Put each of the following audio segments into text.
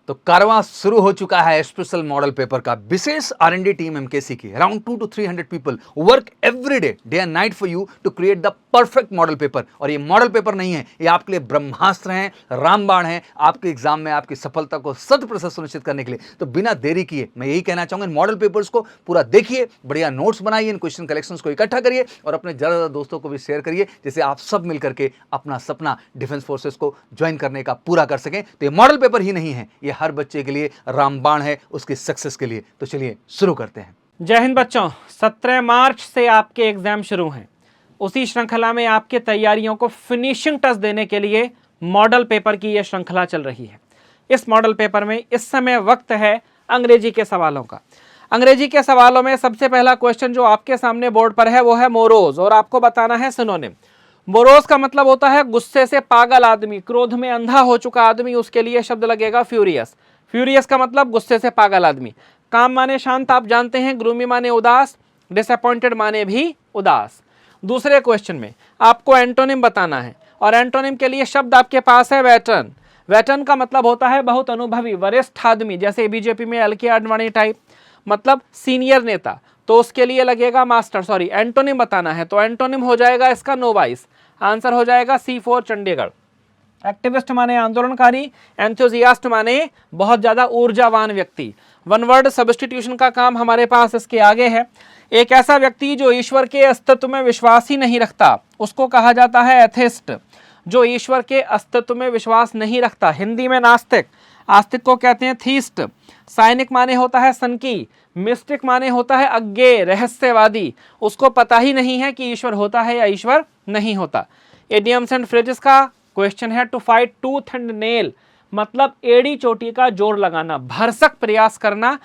तो कारवां शुरू हो चुका है स्पेशल मॉडल पेपर का। विशेष R&D टीम एमकेसी की around 200 to 300 people work every day and night for you to create the perfect model paper. और ये मॉडल पेपर नहीं है, ये आपके लिए ब्रह्मास्त्र हैं, रामबाण है आपके एग्जाम में आपकी सफलता को 100% सुनिश्चित करने के लिए। तो बिना देरी किए मैं यही कहना चाहूंगा, मॉडल पेपर्स को पूरा देखिए, बढ़िया नोट्स बनाइए, इन क्वेश्चन कलेक्शंस को इकट्ठा करिए और अपने ज्यादा दोस्तों को भी शेयर करिए, जिससे आप सब मिलकर के अपना सपना डिफेंस फोर्सेस को ज्वाइन करने का पूरा कर सकें। तो ये मॉडल पेपर ही नहीं है, ये हर बच्चे के लिए रामबाण है उसकी सक्सेस के लिए। तो चलिए शुरू करते हैं। जय हिंद बच्चों, 17 मार्च से आपके एग्जाम शुरू हैं। उसी श्रृंखला में आपके तैयारियों को फिनिशिंग टच देने के लिए मॉडल पेपर की यह श्रृंखला चल रही है। इस मॉडल पेपर में इस समय वक्त है अंग्रेजी के सवालों का। अंग्रेजी के सवालों में सबसे पहला क्वेश्चन जो आपके सामने बोर्ड पर है वो है मोरोज, और आपको बताना है सिनोनिम। मोरोज का मतलब होता है गुस्से से पागल आदमी, क्रोध में अंधा हो चुका आदमी, उसके लिए शब्द लगेगा फ्यूरियस। फ्यूरियस का मतलब गुस्से से पागल आदमी। काम माने शांत, आप जानते हैं। ग्लूमी माने उदास, डिसअपॉइंटेड माने भी उदास। दूसरे क्वेश्चन में आपको एंटोनिम बताना है, और एंटोनिम के लिए शब्द आपके पास है वेटरन। वेटरन का मतलब होता है बहुत अनुभवी, वरिष्ठ आदमी, जैसे बीजेपी में LK आडवाणी टाइप, मतलब सीनियर नेता। तो उसके लिए लगेगा मास्टर। एंटोनिम बताना है, तो एंटोनिम हो जाएगा इसका नोवाइस। आंसर हो जाएगा C4 चंडीगढ़। एक्टिविस्ट माने आंदोलनकारी, एंथुजियास्ट माने बहुत ज्यादा ऊर्जावान व्यक्ति। वन वर्ड सब्स्टिट्यूशन का काम हमारे पास इसके आगे है। एक ऐसा व्यक्ति जो ईश्वर के अस्तित्व में विश्वास ही नहीं रखता, उसको कहा जाता है एथिस्ट। जो ईश्वर के अस्तित्व में विश्वास नहीं रखता, हिंदी में नास्तिक, आस्तिक को कहते हैं थीस्ट। साइनिक माने होता है सनकी, मिस्टिक माने होता है अज्ञेय, रहस्यवादी, उसको पता ही नहीं है कि ईश्वर होता है या ईश्वर नहीं होता। इडियम्स एंड फ्रेजेस का क्वेश्चन है to fight tooth and nail, मतलब एड़ी चोटी का जोर लगाना, भरसक प्रयास करना।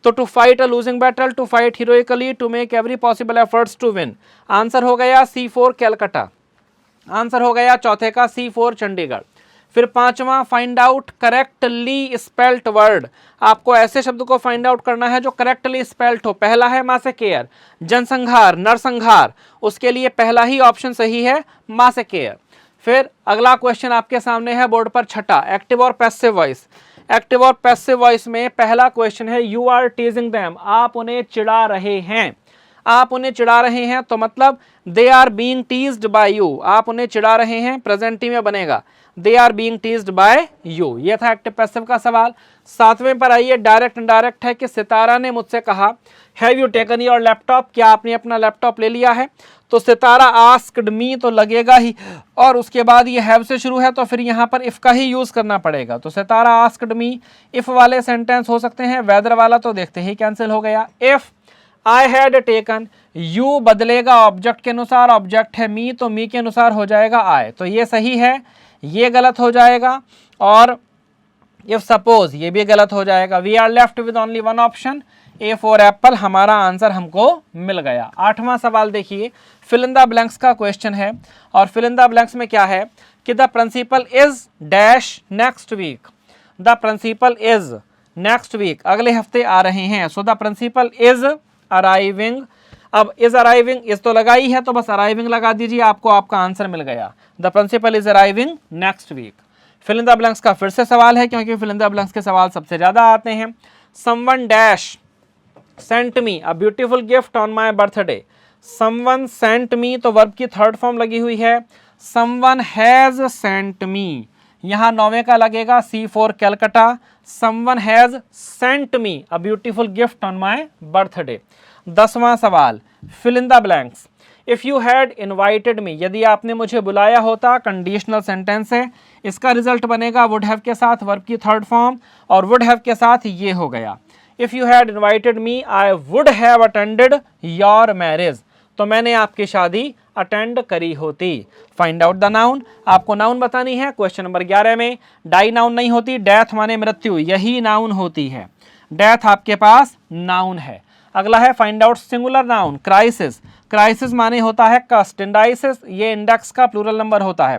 तो to fight a losing battle, to fight heroically, to make every possible efforts to win. Answer हो गया C4 कैलकाटा। आंसर हो गया चौथे का C4 चंडीगढ़। फिर पांचवा, find out correctly spelt word. आपको ऐसे शब्द को फाइंड आउट करना है जो करेक्टली स्पेल्ट हो। पहला है मासेकेयर, जनसंहार, नरसंहार, उसके लिए पहला ही ऑप्शन सही है, मासेकेयर। फिर अगला क्वेश्चन आपके सामने है बोर्ड पर, छठा, एक्टिव और पैसिव वॉइस। एक्टिव और पैसिव वॉइस में पहला क्वेश्चन है यू आर टीजिंग देम, आप उन्हें चिढ़ा रहे हैं। आप उन्हें चिढ़ा रहे हैं तो मतलब they are being teased by you, आप उन्हें चिढ़ा रहे हैं, प्रेजेंट में बनेगा they are being teased by you. ये था एक्टिव पैसिव का सवाल। सातवें पर आइए, डायरेक्ट इनडायरेक्ट है कि सितारा ने मुझसे कहा have you taken your laptop, क्या आपने अपना लैपटॉप ले लिया है। तो सितारा आस्क्ड मी तो लगेगा ही, और उसके बाद ये हैव से शुरू है तो फिर यहाँ पर इफ का ही यूज करना पड़ेगा। तो सितारा आस्क्ड मी, इफ वाले सेंटेंस हो सकते हैं, वेदर वाला तो देखते ही कैंसिल हो गया। If I had taken, you बदलेगा ऑब्जेक्ट के अनुसार, ऑब्जेक्ट है मी तो मी के अनुसार हो जाएगा आई, तो ये सही है, ये गलत हो जाएगा। और इफ सपोज, ये भी गलत हो जाएगा। We are left with only one option, A for apple, हमारा आंसर हमको मिल गया। आठवां सवाल देखिए, फिल इन द ब्लैंक्स का क्वेश्चन है, और फिल इन द ब्लैंक्स में क्या है कि the principal is dash next week. The principal is next week, अगले हफ्ते आ रहे हैं। So the principal is arriving. अब इज अराइविंग, इस तो लगा ही है तो बस अराइविंग लगा दीजिए, आपको आपका आंसर मिल गया। The principal is arriving next week. Fill in the blanks का फिर से सवाल है, क्योंकि फिल इन द ब्लैंक्स के सवाल सबसे ज्यादा आते हैं। Someone dash Saint me a beautiful gift on my birthday. Someone sent me तो वर्ब की थर्ड फॉर्म लगी हुई है। समवन हैज सेंट मी, यहाँ नौवे का लगेगा C4 Calcutta. Someone has sent me a beautiful gift on my birthday. 10वां सवाल, fill in the blanks. If you had invited me, यदि आपने मुझे बुलाया होता, कंडीशनल सेंटेंस है, इसका रिजल्ट बनेगा वुड हैव के साथ वर्ब की थर्ड फॉर्म, और वुड हैव के साथ ये हो गया if you had invited me I would have attended your marriage, तो मैंने आपकी शादी अटेंड करी होती। फाइंड आउट द नाउन, आपको नाउन बतानी है। क्वेश्चन नंबर 11 में डाई नाउन नहीं होती, डेथ माने मृत्यु, यही नाउन होती है। डेथ आपके पास नाउन है। अगला है find out singular noun, crisis. Crisis माने होता है कस्ट, इंडाइसिस ये इंडेक्स का प्लूरल नंबर होता है।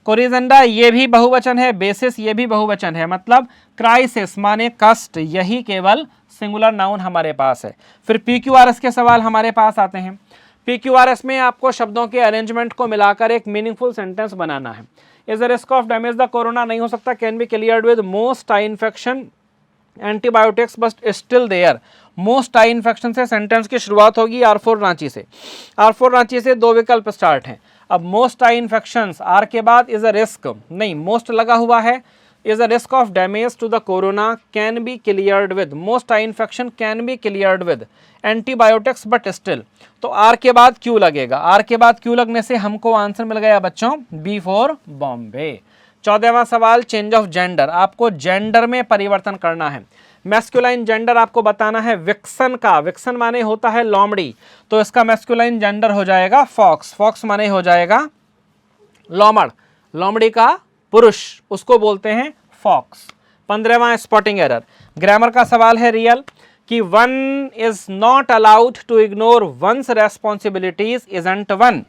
कोरिजेंडा ये भी बहुवचन है, बेसिस ये भी बहुवचन है, मतलब क्राइसिस माने कष्ट, यही केवल सिंगुलर नाउन हमारे पास है। फिर PQRS के सवाल हमारे पास आते हैं। PQRS में आपको शब्दों के अरेंजमेंट को मिलाकर एक मीनिंगफुल सेंटेंस बनाना है। Is a risk of damage the cornea नहीं हो सकता, can be cleared with most eye infection antibiotics but still there. Most eye infection से सेंटेंस की शुरुआत होगी R4 रांची से। R4 रांची से दो विकल्प स्टार्ट हैं। अब मोस्ट आई इन्फेक्शंस आर के बाद इज अ रिस्क नहीं, मोस्ट लगा हुआ है, is a risk of damage to the cornea can be cleared with, most eye infection can be cleared with antibiotics but still. तो R के बाद Q लगेगा, आर के बाद क्यू लगने से हमको आंसर मिल गया बच्चों बी फॉर बॉम्बे। 14वां सवाल, चेंज ऑफ जेंडर, आपको जेंडर में परिवर्तन करना है। मैस्कुलाइन जेंडर आपको बताना है विक्सन का, विक्सन माने होता है लोमड़ी, तो इसका मैस्कुलाइन जेंडर हो जाएगा फॉक्स, फॉक्स माने हो जाएगा लोमड़, लोमड़ी का पुरुष उसको बोलते हैं फॉक्स। 15वां स्पॉटिंग एरर, ग्रामर का सवाल है रियल कि one is not allowed to ignore one's responsibilities isn't one.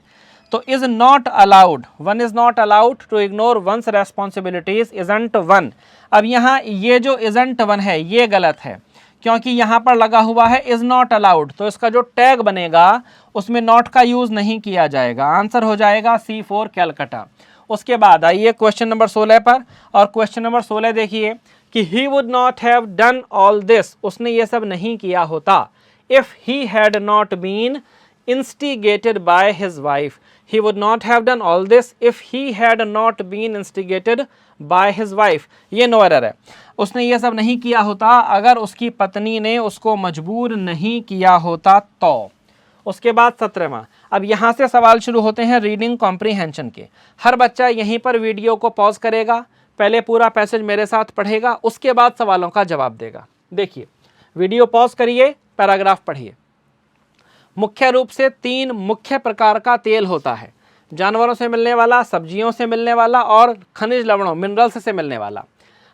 तो is not allowed, one is not allowed to ignore one's responsibilities isn't one. अब यहाँ ये जो इजंट वन है ये गलत है, क्योंकि यहाँ पर लगा हुआ है इज नॉट अलाउड, तो इसका जो टैग बनेगा उसमें नॉट का यूज नहीं किया जाएगा, आंसर हो जाएगा C4 कैलकाटा। उसके बाद आइए क्वेश्चन नंबर 16 पर, और क्वेश्चन नंबर 16 देखिए कि he would not have done all this, उसने ये सब नहीं किया होता, if he had not been instigated by his wife, he would not have done all this if he had not been instigated by his wife। ये no error है, उसने ये सब नहीं किया होता अगर उसकी पत्नी ने उसको मजबूर नहीं किया होता तो। उसके बाद 17वां, अब यहाँ से सवाल शुरू होते हैं रीडिंग कॉम्प्रीहेंशन के। हर बच्चा यहीं पर वीडियो को पॉज करेगा, पहले पूरा पैसेज मेरे साथ पढ़ेगा, उसके बाद सवालों का जवाब देगा। देखिए वीडियो पॉज करिए, पैराग्राफ पढ़िए। मुख्य रूप से 3 मुख्य प्रकार का तेल होता है, जानवरों से मिलने वाला, सब्जियों से मिलने वाला और खनिज लवणों मिनरल्स से मिलने वाला।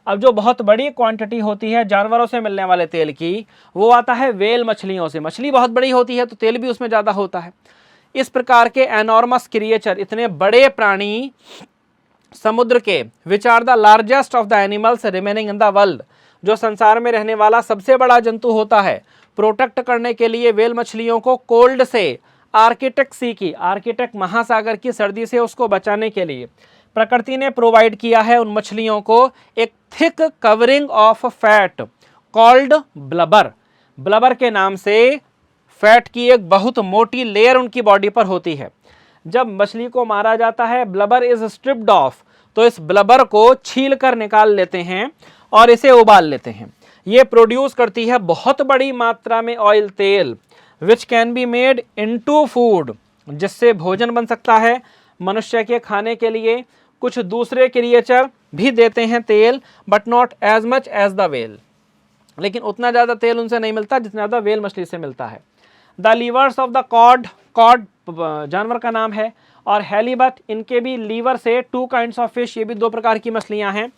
अब जो बहुत बड़ी क्वांटिटी होती है जानवरों से मिलने वाले तेल की, वो आता है व्हेल मछलियों से। मछली बहुत बड़ी होती है तो तेल भी उसमें ज़्यादा होता है। इस प्रकार के एनॉर्मस क्रिएचर, इतने बड़े प्राणी समुद्र के, which are the largest of the animals remaining in the world, जो संसार में रहने वाला सबसे बड़ा जंतु होता है, प्रोटेक्ट करने के लिए व्हेल मछलियों को कोल्ड से, आर्कटिक सी की, आर्कटिक महासागर की सर्दी से उसको बचाने के लिए प्रकृति ने प्रोवाइड किया है उन मछलियों को एक thick covering of fat called blubber. Blubber के नाम से फैट की एक बहुत मोटी लेयर उनकी बॉडी पर होती है। जब मछली को मारा जाता है, ब्लबर इज स्ट्रिप्ड ऑफ, तो इस ब्लबर को छील कर निकाल लेते हैं और इसे उबाल लेते हैं। ये प्रोड्यूस करती है बहुत बड़ी मात्रा में ऑयल, तेल, which can be made into food, जिससे भोजन बन सकता है मनुष्य के खाने के लिए। कुछ दूसरे क्रिएचर भी देते हैं तेल, but not as much as the whale, लेकिन उतना ज़्यादा तेल उनसे नहीं मिलता जितना ज़्यादा व्हेल मछली से मिलता है। The livers of the cod, cod जानवर का नाम है, और हेलीबट, इनके भी लीवर से 2 काइंड्स ऑफ फिश, ये भी 2 प्रकार की मछलियाँ हैं।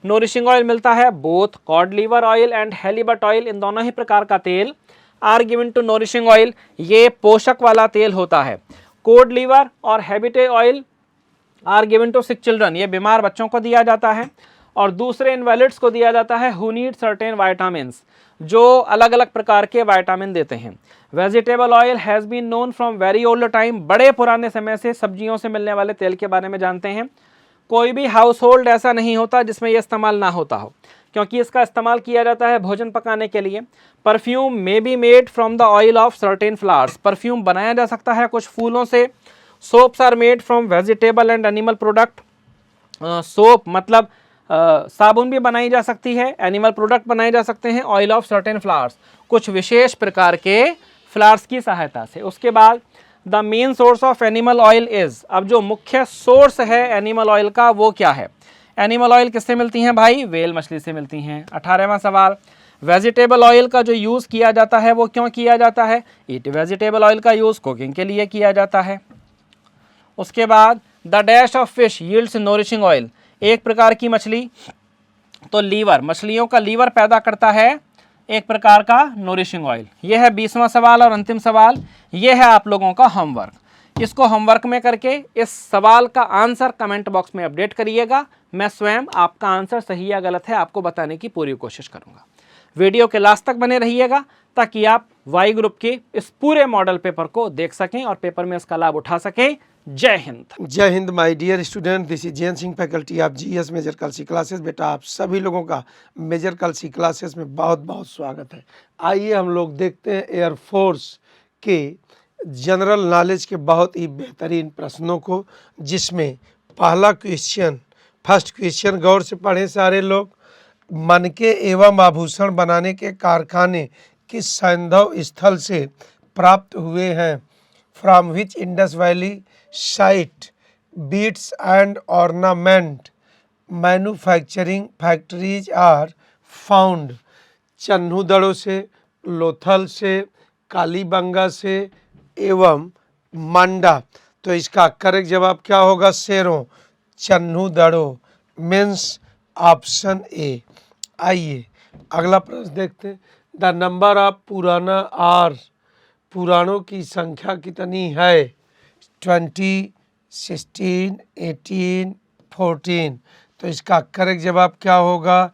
नोरिशिंग ऑयल मिलता है, both cod liver oil and halibut oil, इन दोनों ही प्रकार का तेल are given to nourishing oil, ये पोषक वाला तेल होता है। कोड लीवर और halibut oil are given to sick children, ये बीमार बच्चों को दिया जाता है, और दूसरे इनवैलिड्स को दिया जाता है हु नीड सर्टेन वाइटामिन्स, जो अलग अलग प्रकार के वाइटामिन देते हैं। Vegetable oil has been known from very old time, बड़े पुराने समय से सब्जियों से मिलने वाले तेल के बारे में जानते हैं। कोई भी हाउस होल्ड ऐसा नहीं होता जिसमें यह इस्तेमाल ना होता हो, क्योंकि इसका इस्तेमाल किया जाता है भोजन पकाने के लिए। Perfume may be made from the oil of certain flowers, perfume बनाया जा सकता है कुछ फूलों से। Soaps are made from vegetable and animal product, soap मतलब साबुन भी बनाई जा सकती है, एनिमल प्रोडक्ट बनाए जा सकते हैं ऑयल ऑफ सर्टेन फ्लावर्स, कुछ विशेष प्रकार के फ्लावर्स की सहायता से। उसके बाद the main source of animal oil is, अब जो मुख्य सोर्स है एनिमल ऑयल का वो क्या है? एनिमल ऑयल किससे मिलती हैं भाई? व्हेल मछली से मिलती हैं। 18वां सवाल, वेजिटेबल ऑयल का जो यूज़ किया जाता है वो क्यों किया जाता है? इट वेजिटेबल ऑयल का यूज़ कुकिंग के लिए किया जाता है। उसके बाद the dash of fish yields nourishing oil, एक प्रकार की मछली तो लीवर, मछलियों का लीवर पैदा करता है एक प्रकार का नोरिशिंग ऑयल। यह है 20वां सवाल और अंतिम सवाल, यह है आप लोगों का होमवर्क। इसको होमवर्क में करके इस सवाल का आंसर कमेंट बॉक्स में अपडेट करिएगा। मैं स्वयं आपका आंसर सही या गलत है आपको बताने की पूरी कोशिश करूंगा। वीडियो के लास्ट तक बने रहिएगा ताकि आप वाई ग्रुप के इस पूरे मॉडल पेपर को देख सकें और पेपर में इसका लाभ उठा सकें। जय हिंद। जय हिंद my dear student, this is Jain Singh, faculty of GS Major Kalsi classes. बेटा आप सभी लोगों का मेजर कलसी क्लासेस में बहुत बहुत स्वागत है। आइए हम लोग देखते हैं एयरफोर्स के जनरल नॉलेज के बहुत ही बेहतरीन प्रश्नों को, जिसमें पहला क्वेश्चन, फर्स्ट क्वेश्चन गौर से पढ़ें सारे लोग। मनके एवं आभूषण बनाने के कारखाने किस सैंधव स्थल से प्राप्त हुए हैं? From which Indus valley site beads and ornament manufacturing factories are found? Chanhudaro से, लोथल से, कालीबंगा से एवं मंडा। तो इसका करेक्ट जवाब क्या होगा शेरों? चन्हूदड़ों मीन्स ऑप्शन ए। आइए अगला प्रश्न देखते हैं। द नंबर ऑफ पुराना आर, पुराणों की संख्या कितनी है? 20, 16, 18, 14। तो इसका करेक्ट जवाब क्या होगा?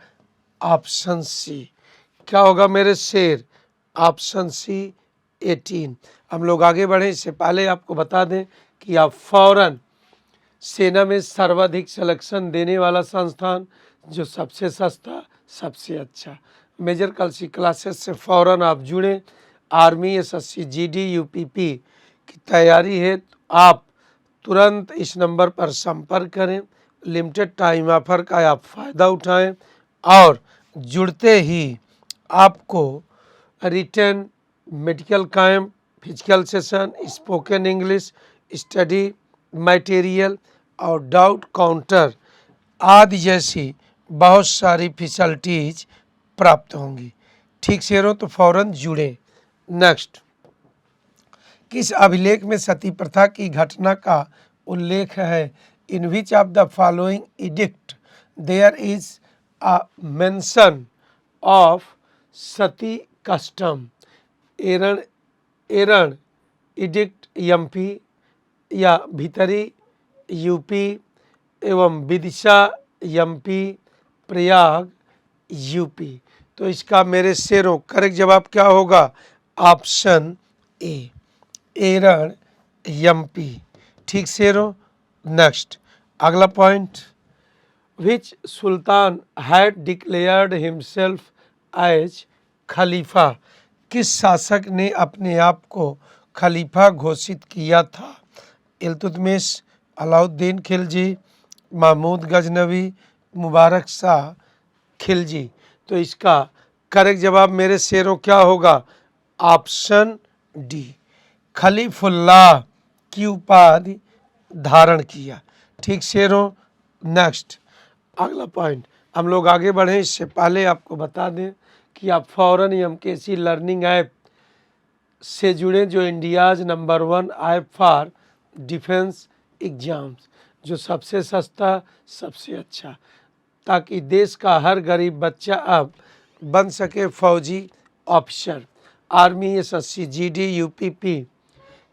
Option C. क्या होगा मेरे शेर? Option C 18। हम लोग आगे बढ़ें इससे पहले आपको बता दें कि आप फौरन सेना में सर्वाधिक सिलेक्शन देने वाला संस्थान, जो सबसे सस्ता, सबसे अच्छा, मेजर कलसी क्लासेस से फ़ौरन आप जुड़ें। आर्मी, एसएससी, जीडी, यूपीपी की तैयारी है तो आप तुरंत इस नंबर पर संपर्क करें। लिमिटेड टाइम ऑफर का आप फ़ायदा उठाएं और जुड़ते ही आपको written, medical camp, physical session, spoken English, study material और डाउट काउंटर आदि जैसी बहुत सारी फैसिलिटीज प्राप्त होंगी। ठीक से रहो तो फौरन जुड़ें। नेक्स्ट, किस अभिलेख में सती प्रथा की घटना का उल्लेख है? In which of the following edict there is a mention of sati custom? Eran edict MP या भीतरी यूपी एवं विदिशा एमपी, प्रयाग यूपी। तो इसका मेरे शेरों करेक्ट जवाब क्या होगा? Option A, Eran MP. ठीक शेरों। नेक्स्ट अगला point, which sultan had declared himself as khalifa? किस शासक ने अपने आप को खलीफा घोषित किया था? इल्तुतमिश, अलाउद्दीन खिलजी, महमूद गजनवी, मुबारक शाह खिलजी। तो इसका करेक्ट जवाब मेरे शेरों क्या होगा? ऑप्शन डी, खलीफुल्लाह की उपाधि धारण किया। ठीक शेरों। नेक्स्ट अगला पॉइंट, हम लोग आगे बढ़ें इससे पहले आपको बता दें कि आप फौरन एमकेसी लर्निंग ऐप से जुड़ें, जो India's number 1 app for defence exams, जो सबसे सस्ता, सबसे अच्छा, ताकि देश का हर गरीब बच्चा अब बन सके फौजी officer. Army, SSC, GD, UPP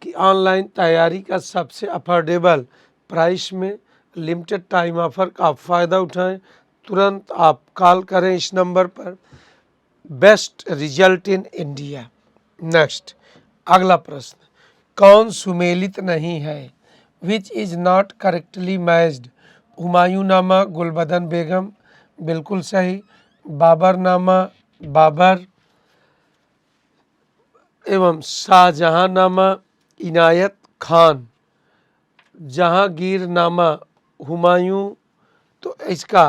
की ऑनलाइन तैयारी का सबसे अफोर्डेबल प्राइस में लिमिटेड टाइम ऑफर का आप फ़ायदा उठाएं। तुरंत आप कॉल करें इस नंबर पर। Best result in India. Next अगला प्रश्न, कौन सुमेलित नहीं है? Which is not correctly matched? Humayunnama, Gulbadan Begum, बिल्कुल सही। बाबरनामा, बाबर एवं शाहजहांनामा, इनायत खान। जहांगीरनामा, हुमायूं। तो इसका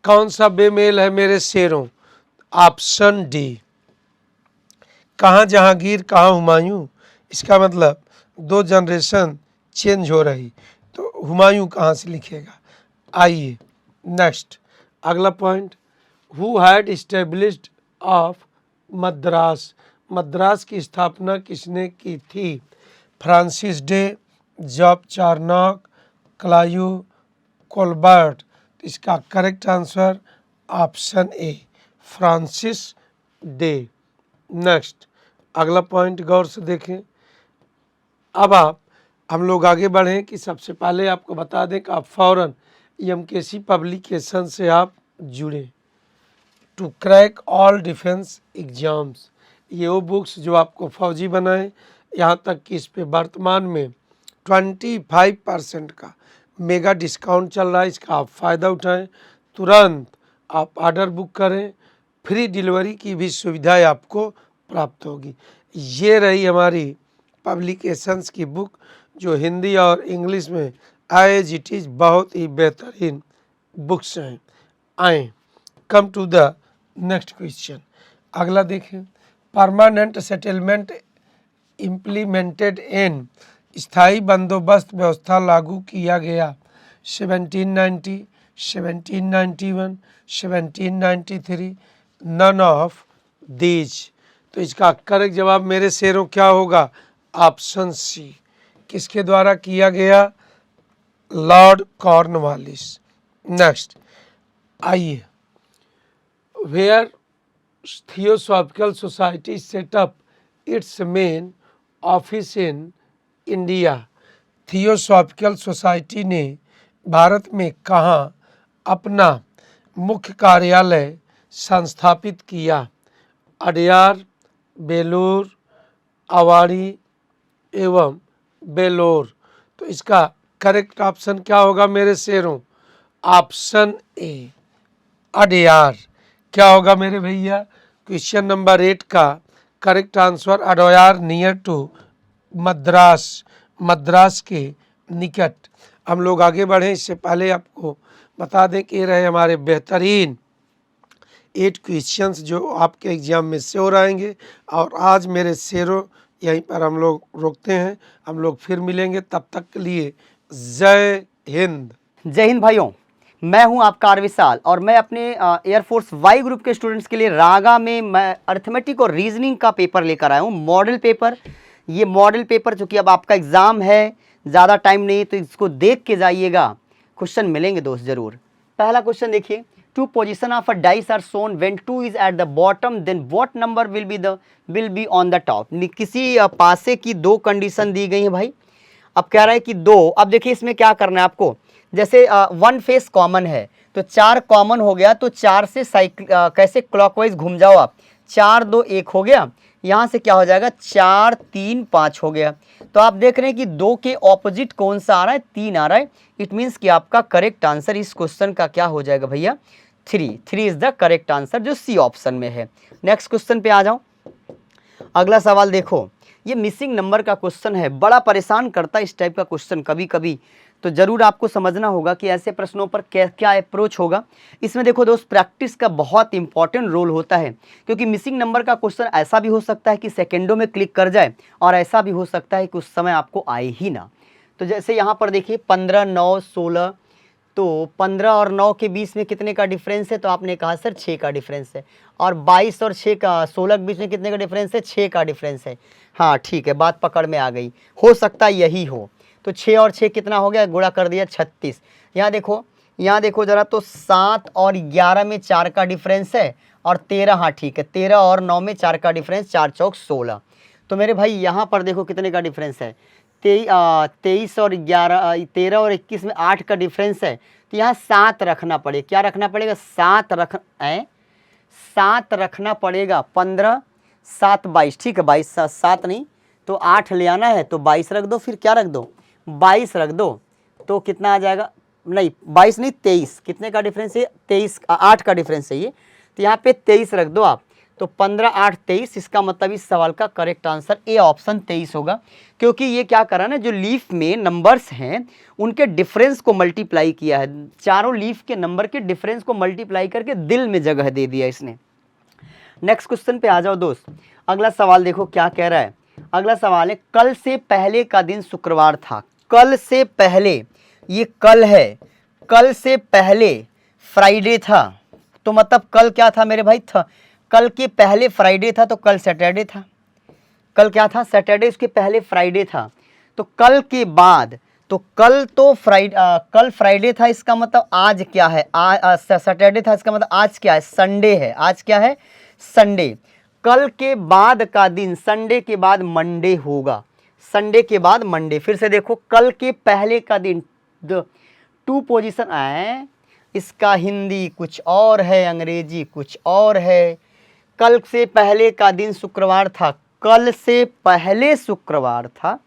कौन सा बेमेल है मेरे शेरों? Option D. कहाँ जहांगीर, कहाँ हुमायूं? इसका मतलब दो जनरेशन चेंज हो रही, तो हुमायूं कहाँ से लिखेगा? आइए नेक्स्ट अगला point, who had established of Madras? Madras की स्थापना किसने की थी? Francis Day, Job Charnock, Clive Colbert. इसका correct answer option A, Francis Day. Next अगला पॉइंट गौर से देखें। अब आप हम लोग आगे बढ़ें कि सबसे पहले आपको बता दें कि आप फ़ौरन एमकेसी पब्लिकेशन से आप जुड़ें। To crack all defence exams, ये वो बुक्स जो आपको फौजी बनाएं। यहाँ तक कि इस पे वर्तमान में 25% का मेगा डिस्काउंट चल रहा है, इसका आप फ़ायदा उठाएं। तुरंत आप ऑर्डर बुक करें, फ्री डिलीवरी की भी सुविधाएं आपको प्राप्त होगी। ये रही हमारी पब्लिकेशंस की बुक जो हिंदी और इंग्लिश में एज इट इज़ बहुत ही बेहतरीन बुक्स हैं। आए come to the next question. अगला देखें, परमानेंट सेटलमेंट इम्प्लीमेंटेड इन, स्थायी बंदोबस्त व्यवस्था लागू किया गया 1790, 1791, 1793, नन ऑफ दीज। तो इसका करेक्ट जवाब मेरे शेरों क्या होगा? Option C. किसके द्वारा किया गया? Lord Cornwallis. नेक्स्ट आइए, where theosophical society set up its main office in India. Theosophical society ने भारत में कहाँ अपना मुख्य कार्यालय संस्थापित किया? अडयार, बेलूर, अवाड़ी एवं बेलोर। तो इसका करेक्ट ऑप्शन क्या होगा मेरे शेरों? Option A, Adyar. क्या होगा मेरे भैया? क्वेश्चन नंबर 8 का correct answer Adyar, near to Madras, Madras के निकट। हम लोग आगे बढ़ें इससे पहले आपको बता दें कि ये रहे हमारे बेहतरीन 8 क्वेश्चंस जो आपके एग्जाम में श्योर आएंगे। और आज मेरे शेरों यहीं पर हम लोग रोकते हैं, हम लोग फिर मिलेंगे, तब तक के लिए जय हिंद। जय हिंद भाइयों, मैं हूं आपका आर विशाल और मैं अपने एयरफोर्स वाई ग्रुप के स्टूडेंट्स के लिए रागा में मैं अर्थमेटिक और रीजनिंग का पेपर लेकर आया हूं, मॉडल पेपर। ये मॉडल पेपर चूंकि अब आपका एग्जाम है, ज़्यादा टाइम नहीं, तो इसको देख के जाइएगा, क्वेश्चन मिलेंगे दोस्त जरूर। पहला क्वेश्चन देखिए, two position of a dice are shown when 2 is at the bottom then what number will be on the top. किसी पासे की 2 कंडीशन दी गई है भाई। अब कह रहा है कि 2, अब देखिए इसमें क्या करना है आपको, जैसे 1 फेस कॉमन है तो 4 कॉमन हो गया, तो 4 से कैसे क्लॉकवाइज घूम जाओ आप, 4 2 1 हो गया, यहाँ से क्या हो जाएगा 4 3 5 हो गया। तो आप देख रहे हैं कि 2 के ऑपोजिट कौन सा आ रहा है? 3 आ रहा है। इट मीन्स कि आपका करेक्ट आंसर इस क्वेश्चन का क्या हो जाएगा भैया? 3 इज द करेक्ट आंसर जो सी ऑप्शन में है। नेक्स्ट क्वेश्चन पे आ जाओ। अगला सवाल देखो, ये मिसिंग नंबर का क्वेश्चन है, बड़ा परेशान करता है इस टाइप का क्वेश्चन कभी कभी, तो ज़रूर आपको समझना होगा कि ऐसे प्रश्नों पर क्या अप्रोच होगा। इसमें देखो दोस्त, प्रैक्टिस का बहुत इंपॉर्टेंट रोल होता है, क्योंकि मिसिंग नंबर का क्वेश्चन ऐसा भी हो सकता है कि सेकेंडों में क्लिक कर जाए, और ऐसा भी हो सकता है कि उस समय आपको आए ही ना। तो जैसे यहाँ पर देखिए 15 9 16, तो 15 और 9 के बीच में कितने का डिफरेंस है? तो आपने कहा सर 6 का डिफरेंस है। और 22 और 6 का 16 के बीच में कितने का डिफरेंस है? 6 का डिफरेंस है। हाँ ठीक है, बात पकड़ में आ गई, हो सकता है यही हो। तो 6 और 6 कितना हो गया? गुणा कर दिया 36। यहाँ देखो ज़रा, तो 7 और 11 में 4 का डिफरेंस है, और 13, हाँ ठीक है, 13 और 9 में 4 का डिफरेंस, 4 चौक 16। तो मेरे भाई यहाँ पर देखो कितने का डिफरेंस है? 23 और 11, 13 और 21 में 8 का डिफरेंस है। तो यहाँ 7 रखना पड़ेगा। क्या रखना पड़ेगा? 7 रखना पड़ेगा। 15 7 22, ठीक है, 22 7 नहीं तो 8 ले आना है, तो 22 रख दो, फिर क्या रख दो? 22 रख दो, तो कितना आ जाएगा? नहीं 22 नहीं 23, कितने का डिफरेंस है? 23, 8 का डिफरेंस है ये, तो यहाँ पे 23 रख दो आप। तो 15 8 23, इसका मतलब इस सवाल का करेक्ट आंसर ए ऑप्शन 23 होगा, क्योंकि ये क्या करा ना, जो लीफ में नंबर्स हैं उनके डिफरेंस को मल्टीप्लाई किया है, चारों लीफ के नंबर के डिफरेंस को मल्टीप्लाई करके दिल में जगह दे दिया इसने। नेक्स्ट क्वेश्चन पे आ जाओ दोस्त। अगला सवाल देखो क्या कह रहा है। अगला सवाल है, कल से पहले का दिन शुक्रवार था। कल से पहले, ये कल है, कल से पहले फ्राइडे था, तो मतलब कल क्या था मेरे भाई? था। कल के पहले फ्राइडे था, तो कल सैटरडे था। कल क्या था? सैटरडे, उसके पहले फ्राइडे था। तो कल के बाद, तो कल तो कल फ्राइडे था, इसका मतलब आज क्या है? सैटरडे था, इसका मतलब आज क्या है? संडे है। आज क्या है? संडे। कल के बाद का दिन, संडे के बाद मंडे होगा। संडे के बाद मंडे। फिर से देखो, कल के पहले का दिन, 2 पोजीशन आए, इसका हिंदी कुछ और है, अंग्रेजी कुछ और है। कल से पहले का दिन शुक्रवार था, कल से पहले शुक्रवार था,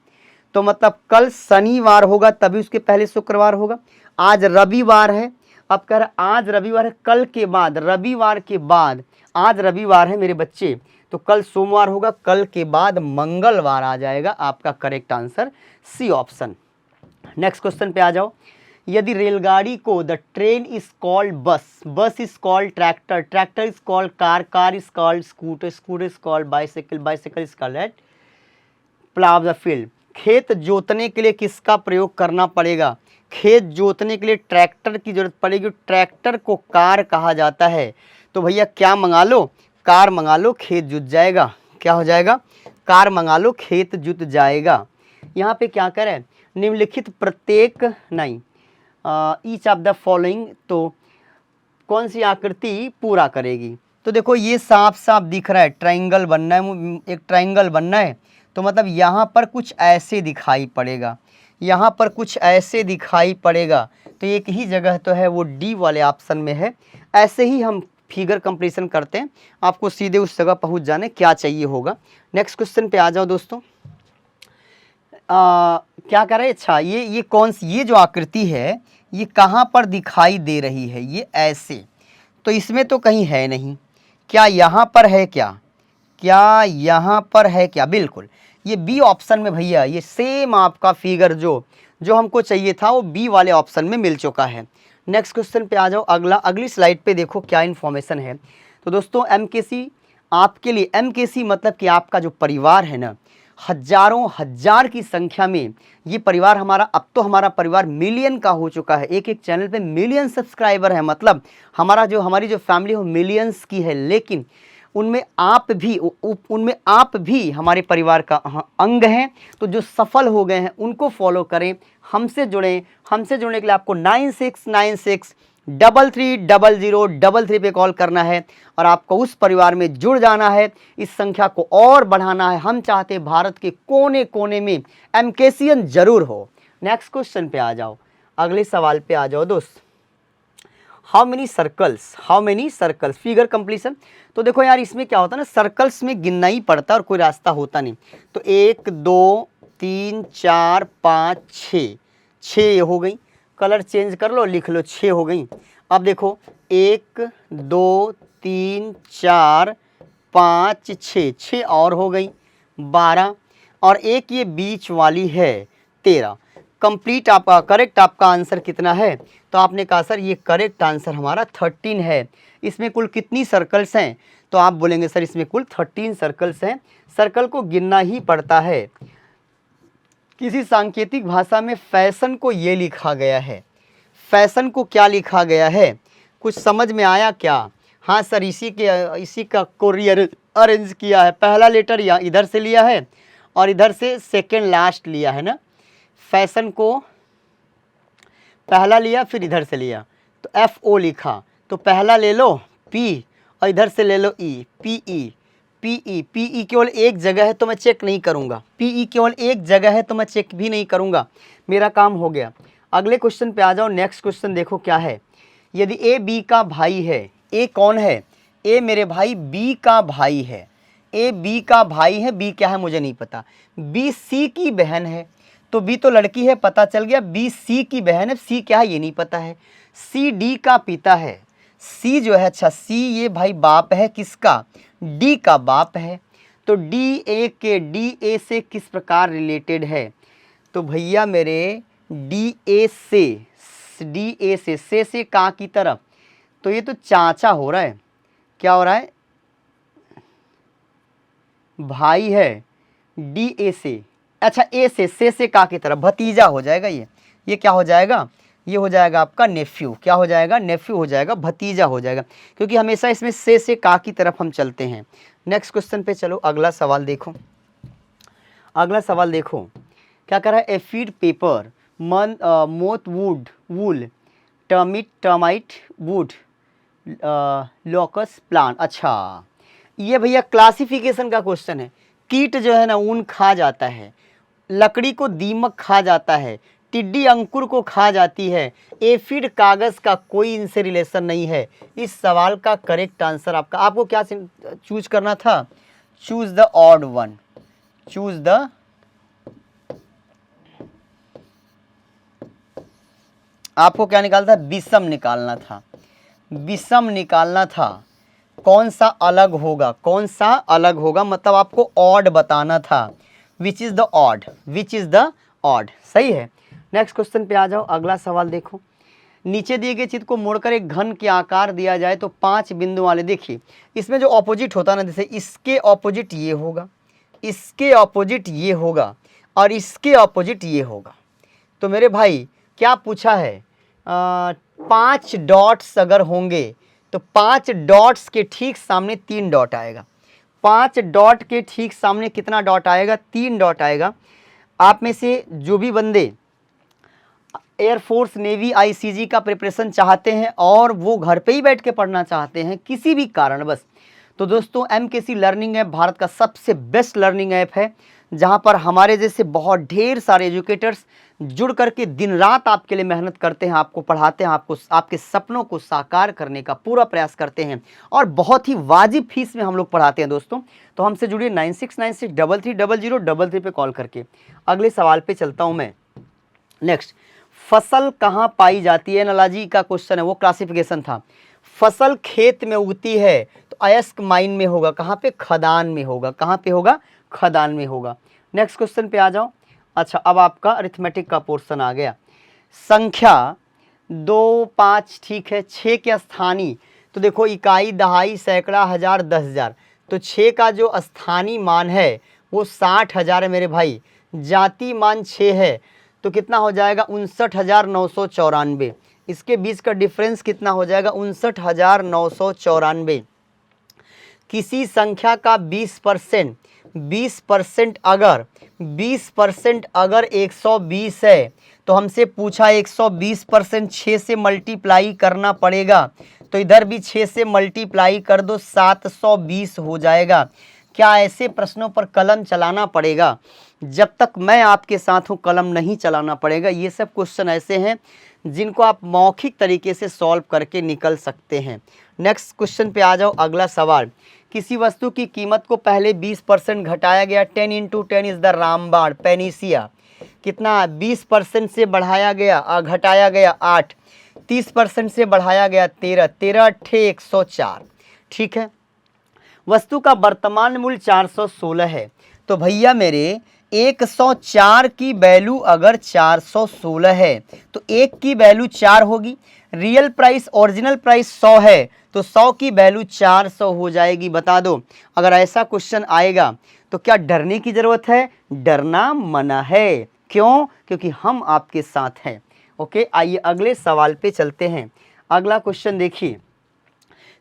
तो मतलब कल शनिवार होगा तभी उसके पहले शुक्रवार होगा। आज रविवार है, अब कह रहा आज रविवार है, कल के बाद रविवार के बाद आज रविवार है मेरे बच्चे, तो कल सोमवार होगा, कल के बाद मंगलवार आ जाएगा। आपका correct answer C option. Next question पे आ जाओ। यदि रेलगाड़ी को द ट्रेन इज कॉल्ड बस, बस is called tractor, tractor is called car, car is called scooter, scooter is called bicycle, bicycle is called eight plough the field. खेत जोतने के लिए किसका प्रयोग करना पड़ेगा? खेत जोतने के लिए ट्रैक्टर की जरूरत पड़ेगी, ट्रैक्टर को कार कहा जाता है। तो भैया क्या मंगा लो? कार मंगा लो, खेत जुत जाएगा। क्या हो जाएगा? कार मंगा लो, खेत जुत जाएगा। यहाँ पे क्या करें? निम्नलिखित प्रत्येक नहीं ईच ऑफ द फॉलोइंग, तो कौन सी आकृति पूरा करेगी? तो देखो ये साफ साफ दिख रहा है, ट्रायंगल बनना है, एक ट्रायंगल बनना है, तो मतलब यहाँ पर कुछ ऐसे दिखाई पड़ेगा, यहाँ पर कुछ ऐसे दिखाई पड़ेगा, तो एक ही जगह तो है वो डी वाले ऑप्शन में है। ऐसे ही हम फिगर कंप्लीशन करते हैं, आपको सीधे उस जगह पहुँच जाने क्या चाहिए होगा। नेक्स्ट क्वेश्चन पे आ जाओ दोस्तों। क्या कर रहे हैं? अच्छा ये कौन सी, ये जो आकृति है ये कहाँ पर दिखाई दे रही है? ये ऐसे, तो इसमें तो कहीं है नहीं। क्या यहाँ पर है? क्या यहाँ पर है? क्या बिल्कुल ये बी ऑप्शन में भैया, ये सेम आपका फिगर जो हमको चाहिए था वो बी वाले ऑप्शन में मिल चुका है। नेक्स्ट क्वेश्चन पे आ जाओ। अगली स्लाइड पे देखो क्या इन्फॉर्मेशन है। तो दोस्तों एमकेसी आपके लिए, एमकेसी मतलब कि आपका जो परिवार है ना, हजारों हजार की संख्या में ये परिवार हमारा, अब तो हमारा परिवार मिलियन का हो चुका है। एक एक चैनल पे मिलियन सब्सक्राइबर है, मतलब हमारी जो फैमिली हो मिलियंस की है, लेकिन उनमें आप भी हमारे परिवार का अंग हैं। तो जो सफल हो गए हैं उनको फॉलो करें, हमसे जुड़ें। हमसे जुड़ने के लिए आपको 9696330033 पे कॉल करना है और आपको उस परिवार में जुड़ जाना है। इस संख्या को और बढ़ाना है। हम चाहते हैं भारत के कोने कोने में एमकेसीएन जरूर हो। नेक्स्ट क्वेश्चन पे आ जाओ, अगले सवाल पे आ जाओ दोस्त। How many circles figure completion. तो देखो यार इसमें क्या होता है ना, सर्कल्स में गिनना ही पड़ता है और कोई रास्ता होता नहीं। तो 1 2 3 4 5 6 हो गई। कलर चेंज कर लो, लिख लो 6 हो गई। अब देखो 1 2 3 4 5 6 और हो गई 12, और एक ये बीच वाली है 13। कंप्लीट आपका करेक्ट आपका आंसर कितना है? तो आपने कहा सर ये करेक्ट आंसर हमारा 13 है। इसमें कुल कितनी सर्कल्स हैं? तो आप बोलेंगे सर इसमें कुल 13 सर्कल्स हैं। सर्कल को गिनना ही पड़ता है। किसी सांकेतिक भाषा में फैशन को ये लिखा गया है। फैशन को क्या लिखा गया है? कुछ समझ में आया क्या? हाँ सर इसी का को अरेंज किया है। पहला लेटर यहाँ इधर से लिया है और इधर से सेकेंड लास्ट लिया है ना। फैशन को पहला लिया फिर इधर से लिया तो FO लिखा, तो पहला ले लो P और इधर से ले लो E, PE केवल एक जगह है तो मैं चेक नहीं करूँगा। PE केवल एक जगह है तो मैं चेक भी नहीं करूँगा, मेरा काम हो गया। अगले क्वेश्चन पे आ जाओ। नेक्स्ट क्वेश्चन देखो क्या है। यदि A B का भाई है, A कौन है? A मेरे भाई B का भाई है। A B का भाई है, B क्या है मुझे नहीं पता। B C की बहन है, तो B तो लड़की है पता चल गया, B C की बहन है, C क्या है ये नहीं पता है। C D का पिता है, C जो है अच्छा C ये भाई बाप है किसका? D का बाप है। तो DA से किस प्रकार रिलेटेड है? तो भैया मेरे DA से का की तरफ, तो ये तो चाचा हो रहा है। क्या हो रहा है? भाई है DA से, अच्छा A से का की तरफ भतीजा हो जाएगा। ये क्या हो जाएगा? ये हो जाएगा आपका नेफ्यू। क्या हो जाएगा? नेफ्यू हो जाएगा, भतीजा हो जाएगा, क्योंकि हमेशा इसमें से का की तरफ हम चलते हैं। नेक्स्ट क्वेश्चन पे चलो, अगला सवाल देखो। अगला सवाल देखो क्या कर रहा है। A feed paper moth wool termite wood locust plant. अच्छा ये भैया क्लासिफिकेशन का क्वेश्चन है। कीट जो है ना ऊन खा जाता है, लकड़ी को दीमक खा जाता है, टिड्डी अंकुर को खा जाती है, एफिड कागज का कोई इनसे रिलेशन नहीं है। इस सवाल का करेक्ट आंसर आपको क्या चूज करना था? Choose the odd one, choose the आपको क्या निकालना था, विषम निकालना था, विषम निकालना था। कौन सा अलग होगा, कौन सा अलग होगा, मतलब आपको ऑड बताना था, which is the odd, which is the odd. सही है। नेक्स्ट क्वेश्चन पे आ जाओ, अगला सवाल देखो। नीचे दिए गए चित्र को मोड़कर एक घन के आकार दिया जाए तो 5 बिंदु वाले, देखिए इसमें जो ऑपोजिट होता है ना, जैसे इसके ऑपोजिट ये होगा, इसके ऑपोजिट ये होगा और इसके ऑपोजिट ये होगा। तो मेरे भाई क्या पूछा है, 5 डॉट्स अगर होंगे तो 5 डॉट्स के ठीक सामने 3 डॉट आएगा। 5 डॉट के ठीक सामने कितना डॉट आएगा, 3 डॉट आएगा। आप में से जो भी बंदे एयरफोर्स, नेवी, आईसीजी का प्रिपरेशन चाहते हैं और वो घर पे ही बैठ के पढ़ना चाहते हैं किसी भी कारण बस, तो दोस्तों एमकेसी लर्निंग ऐप भारत का सबसे बेस्ट लर्निंग ऐप है, जहां पर हमारे जैसे बहुत ढेर सारे एजुकेटर्स जुड़ करके दिन रात आपके लिए मेहनत करते हैं, आपको पढ़ाते हैं, आपको आपके सपनों को साकार करने का पूरा प्रयास करते हैं और बहुत ही वाजिब फीस में हम लोग पढ़ाते हैं दोस्तों। तो हमसे जुड़िए 9696330033 पे कॉल करके। अगले सवाल पे चलता हूँ मैं। नेक्स्ट, फसल कहाँ पाई जाती है, एनालॉजी का क्वेश्चन है, वो क्लासिफिकेशन था। फसल खेत में उगती है तो अयस्क माइन में होगा, कहाँ पे, खदान में होगा, कहाँ पे होगा, खदान में होगा। नेक्स्ट क्वेश्चन पे आ जाओ। अच्छा, अब आपका अरिथमेटिक का पोर्शन आ गया। संख्या 2, 5 ठीक है, 6 के स्थानीय, तो देखो इकाई, दहाई, सैकड़ा, हजार, 10,000, तो 6 का जो स्थानीय मान है वो 60,000 है मेरे भाई। जाति मान 6 है तो कितना हो जाएगा, 59,994। इसके बीच का डिफरेंस कितना हो जाएगा, 59,994। किसी संख्या का 20% अगर 20% अगर 120 है तो हमसे पूछा 120% 6 से मल्टीप्लाई करना पड़ेगा, तो इधर भी 6 से मल्टीप्लाई कर दो, 720 हो जाएगा। क्या ऐसे प्रश्नों पर कलम चलाना पड़ेगा? जब तक मैं आपके साथ हूँ कलम नहीं चलाना पड़ेगा। ये सब क्वेश्चन ऐसे हैं जिनको आप मौखिक तरीके से सॉल्व करके निकल सकते हैं। नेक्स्ट क्वेश्चन पे आ जाओ, अगला सवाल। किसी वस्तु की कीमत को पहले 20% घटाया गया, 10 × 10 इज द रामबाण, पेनिसिया। कितना, 20% से बढ़ाया गया, घटाया गया 8, 30% से बढ़ाया गया 13, 13 अट्ठे 104। ठीक है। वस्तु का वर्तमान मूल्य 416 है, तो भैया मेरे 104 की वैल्यू अगर 416 है तो 1 की वैल्यू 4 होगी। रियल प्राइस, ओरिजिनल प्राइस 100 है तो 100 की वैल्यू 400 हो जाएगी। बता दो, अगर ऐसा क्वेश्चन आएगा तो क्या डरने की ज़रूरत है? डरना मना है। क्यों? क्योंकि हम आपके साथ हैं। ओके, आइए अगले सवाल पे चलते हैं। अगला क्वेश्चन देखिए।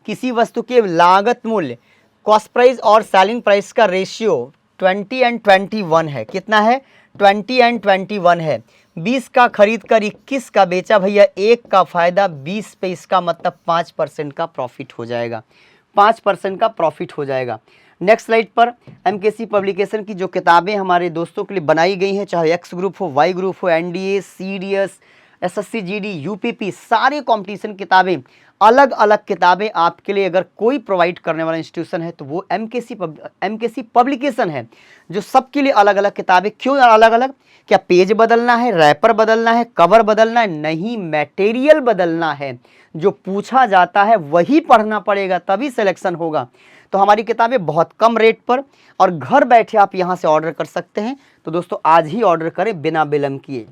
किसी वस्तु के लागत मूल्य, कॉस्ट प्राइस और सेलिंग प्राइस का रेशियो 20 और 21 है। कितना है? 20 और 21 है। 20 का खरीद कर 21 का बेचा भैया, 1 का फायदा 20 पे, इसका मतलब 5% का प्रॉफिट हो जाएगा, 5% का प्रॉफिट हो जाएगा। नेक्स्ट स्लाइड पर एमकेसी पब्लिकेशन की जो किताबें हमारे दोस्तों के लिए बनाई गई हैं, चाहे एक्स ग्रुप हो, वाई ग्रुप हो, NDA, CDS, SSC, GD, UPP, सारे कंपटीशन किताबें, अलग अलग किताबें आपके लिए अगर कोई प्रोवाइड करने वाला इंस्टीट्यूशन है तो वो एमकेसी पब्लिकेशन है, जो सबके लिए अलग अलग किताबें। क्यों अलग अलग? क्या पेज बदलना है, रैपर बदलना है, कवर बदलना है? नहीं, मटेरियल बदलना है। जो पूछा जाता है वही पढ़ना पड़ेगा, तभी सिलेक्शन होगा। तो हमारी किताबें बहुत कम रेट पर और घर बैठे आप यहाँ से ऑर्डर कर सकते हैं। तो दोस्तों आज ही ऑर्डर करें बिना विलंब किए।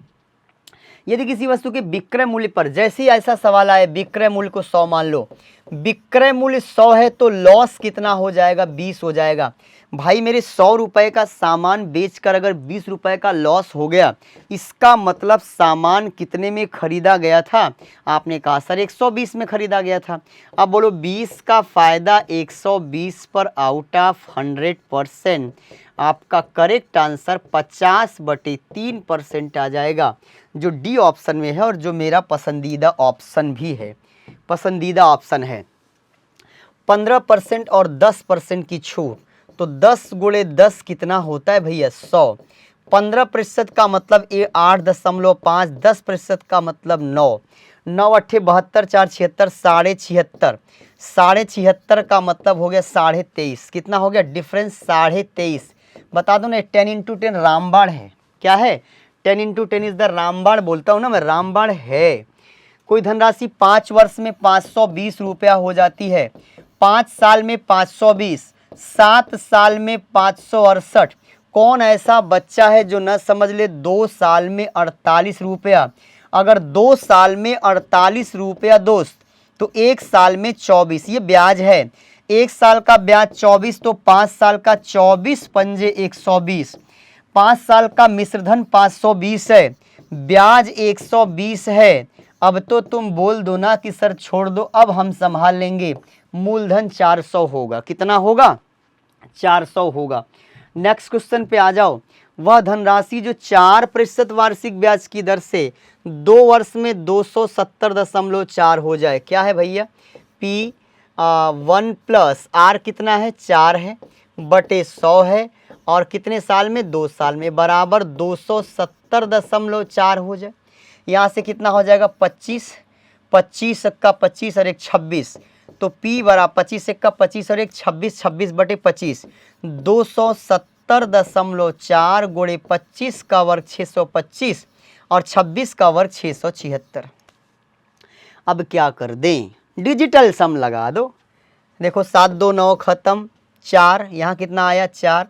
यदि किसी वस्तु के विक्रय मूल्य पर, जैसे ही ऐसा सवाल आए, विक्रय मूल्य को 100 मान लो, विक्रय मूल्य 100 है तो लॉस कितना हो जाएगा? 20 हो जाएगा। भाई मेरे 100 रुपए का सामान बेचकर अगर 20 रुपए का लॉस हो गया, इसका मतलब सामान कितने में खरीदा गया था? आपने कहा सर 120 में खरीदा गया था। अब बोलो 20 का फायदा 120 पर आउट ऑफ 100%, आपका करेक्ट आंसर 50/3% आ जाएगा, जो डी ऑप्शन में है और जो मेरा पसंदीदा ऑप्शन भी है, पसंदीदा ऑप्शन है। 15% और 10% की छूट, तो 10 × 10 कितना होता है भैया? 100। 15% का मतलब 8.5, 10% का मतलब 9, 9 अट्ठे 72, 4 76, 76.5, 76.5 का मतलब हो गया 23.5। कितना हो गया डिफरेंस? 23.5। बता दो ना, 10 × 10 रामबाण है। क्या है? 10 × 10 इज द रामबाण, बोलता हूँ ना मैं, रामबाण है। कोई धनराशि 5 वर्ष में 520 रुपया हो जाती है, 5 साल में 520, 7 साल में 568। कौन ऐसा बच्चा है जो न समझ ले 2 साल में 48 रुपया। अगर 2 साल में 48 रुपया दोस्त तो 1 साल में 24, ये ब्याज है। 1 साल का ब्याज 24 तो 5 साल का 24 पंजे 120, 5 साल का मिश्रधन 520 है, ब्याज 120 है। अब तो तुम बोल दो ना कि सर छोड़ दो, अब हम संभाल लेंगे। मूलधन 400 होगा। कितना होगा? 400 होगा। नेक्स्ट क्वेश्चन पे आ जाओ। वह धनराशि जो 4% वार्षिक ब्याज की दर से 2 वर्ष में 270.4 हो जाए। क्या है भैया? P 1 प्लस R कितना है? 4 है बटे 100 है, और कितने साल में? 2 साल में, बराबर 270.4 हो जाए। यहाँ से कितना हो जाएगा? 25, 25 का 25 और 1 26, तो P बराबर 25 का 25 और 1 26, 26 बटे 25, 270.4 गुणे 25 का वर्ग 625 और 26 का वर्ग 676। अब क्या कर दें? डिजिटल सम लगा दो। देखो 7 2 9 खत्म, 4 यहाँ कितना आया? 4,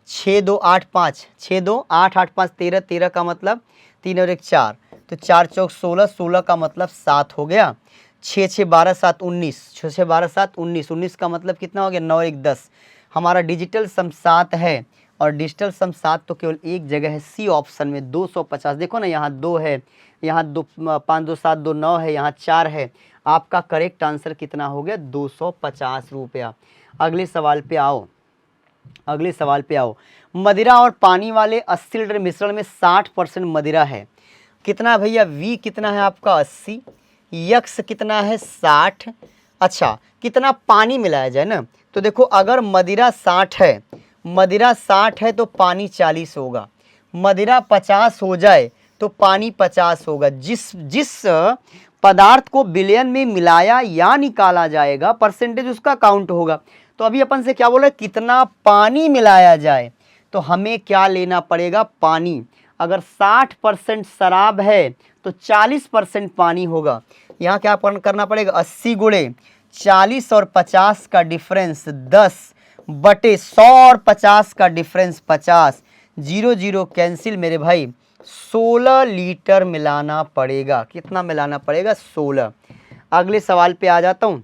6 2 8 5, 6 2 8 8 5 13, 13 का मतलब 3 और 1 4, तो 4 चौक 16, 16 का मतलब 7 हो गया। 6 6 12 7 19, 6 6 12 7 19, 19 का मतलब कितना हो गया? 9 1 10। हमारा डिजिटल सम 7 है, और डिजिटल सम 7 तो केवल एक जगह है, सी ऑप्शन में 250। देखो ना, यहाँ 2 है, यहाँ 2 5 2 7 2 9 है, यहाँ 4 है। आपका करेक्ट आंसर कितना हो गया? 250 रुपया। अगले सवाल पे आओ। अगले सवाल पे आओ। मदिरा और पानी वाले 80 लीटर मिश्रण में 60% मदिरा है। कितना भैया? V कितना है आपका? 80, यक्स कितना है? 60। अच्छा, कितना पानी मिलाया जाए ना, तो देखो अगर मदिरा 60 है, मदिरा 60 है तो पानी 40 होगा। मदिरा 50 हो जाए तो पानी 50 होगा। जिस पदार्थ को बिलियन में मिलाया या निकाला जाएगा, परसेंटेज उसका काउंट होगा। तो अभी अपन से क्या बोला? कितना पानी मिलाया जाए, तो हमें क्या लेना पड़ेगा? पानी। अगर 60% शराब है तो 40% पानी होगा। यहाँ क्या करना पड़ेगा? 80 गुणे 40 और 50 का डिफरेंस 10 बटे 100 और 50 का डिफरेंस 50, 0 0 कैंसिल मेरे भाई। 16 लीटर मिलाना पड़ेगा। कितना मिलाना पड़ेगा? 16। अगले सवाल पे आ जाता हूँ।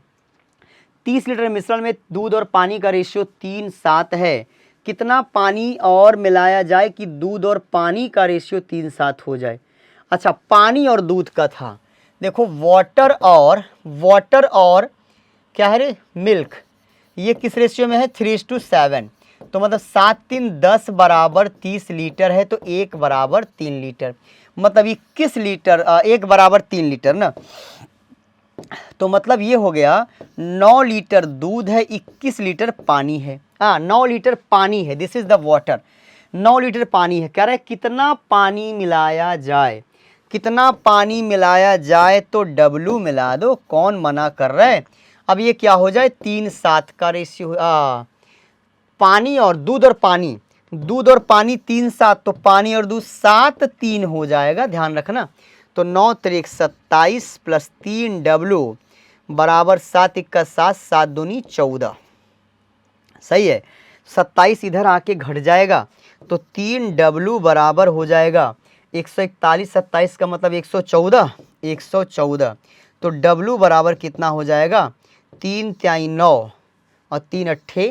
30 लीटर मिश्रण में दूध और पानी का रेशियो 3:7 है। कितना पानी और मिलाया जाए कि दूध और पानी का रेशियो 3:7 हो जाए? अच्छा, पानी और दूध का था। देखो वाटर और क्या है रे? मिल्क, ये किस रेशियो में है? 3:7। तो मतलब 7 3 10 बराबर 30 लीटर है, तो 1 बराबर 3 लीटर, मतलब 21 लीटर, 1 बराबर 3 लीटर ना। तो मतलब ये हो गया 9 लीटर दूध है, 21 लीटर पानी है। 9 लीटर पानी है, this is the water. 9 litre पानी है। कह रहा है कितना पानी मिलाया जाए? कितना पानी मिलाया जाए? तो W मिला दो, कौन मना कर रहा है? अब ये क्या हो जाए? 3:7 का रेशियो। पानी और दूध और पानी, दूध और पानी 3:7, तो पानी और दूध 7 3 हो जाएगा, ध्यान रखना। तो 9 3 27 प्लस 3 W बराबर 7 1 7, 7 दूनी 14। सही है। 27 इधर आके घट जाएगा, तो 3 W बराबर हो जाएगा 141। 27 का मतलब 114, 114। तो W बराबर कितना हो जाएगा? 3 3 9 और 3 अट्ठे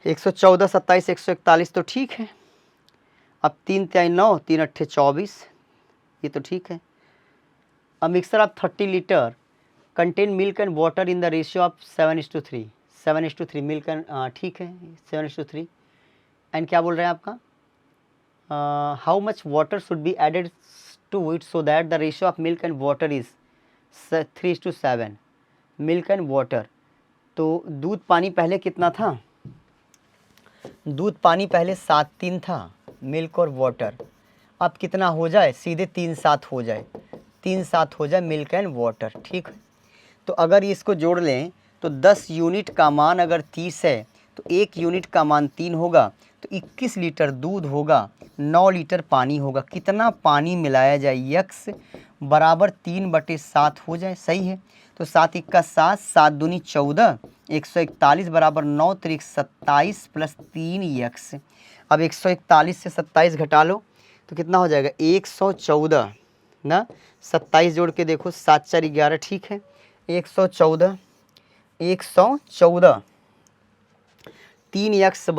114, 27 141, तो ठीक है। अब 3 3 9, 3 अट्ठे 24, ये तो ठीक है। A mixer of 30 litre contain milk and water in the ratio of 7:3, 7:3 milk and, ठीक है 7:3। एंड क्या बोल रहे हैं आपका? How much water should be added to it so that the ratio of milk and water is 3:7। Milk and water, तो दूध पानी पहले कितना था? दूध पानी पहले 7 3 था, मिल्क और वाटर। अब कितना हो जाए? सीधे 3:7 हो जाए, 3:7 हो जाए मिल्क एंड वाटर, ठीक है। तो अगर इसको जोड़ लें तो 10 यूनिट का मान अगर 30 है तो 1 यूनिट का मान 3 होगा, तो 21 लीटर दूध होगा, 9 लीटर पानी होगा। कितना पानी मिलाया जाए, x बराबर 3/7 हो जाए, सही है। तो 7 1 7, 7 दूनी 14, 141 बराबर 9 3 27 प्लस 3x। अब 141 से 27 घटा लो तो कितना हो जाएगा, 114 ना, 27 जोड़ के देखो, 7 4 11, ठीक है, 114 3x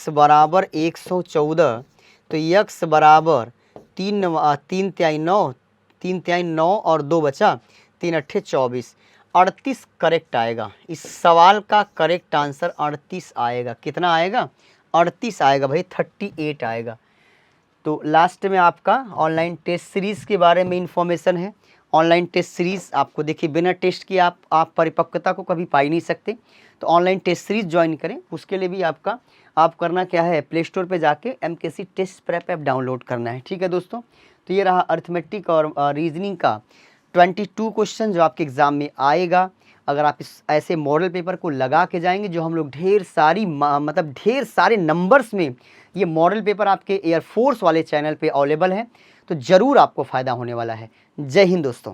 बराबर 114, तो x बराबर 3 तिहाई 9, 3 तिहाई 9 और 2 बचा, 3 अट्ठे 24, 38 करेक्ट आएगा। इस सवाल का करेक्ट आंसर 38 आएगा। कितना आएगा, 38 आएगा भाई, 38 आएगा। तो लास्ट में आपका ऑनलाइन टेस्ट सीरीज़ के बारे में इंफॉर्मेशन है। ऑनलाइन टेस्ट सीरीज़ आपको देखिए बिना टेस्ट किए आप परिपक्वता को कभी पा ही नहीं सकते। तो ऑनलाइन टेस्ट सीरीज़ ज्वाइन करें, उसके लिए भी आप करना क्या है, प्ले स्टोर पे जाके MKC test prep app download करना है, ठीक है दोस्तों। तो ये रहा अर्थमेटिक और रीजनिंग का 22 क्वेश्चन जो आपके एग्ज़ाम में आएगा। अगर आप इस ऐसे मॉडल पेपर को लगा के जाएंगे, जो हम लोग ढेर सारे नंबर्स में ये मॉडल पेपर आपके एयरफोर्स वाले चैनल पे अवेलेबल है, तो ज़रूर आपको फ़ायदा होने वाला है। जय हिंद दोस्तों।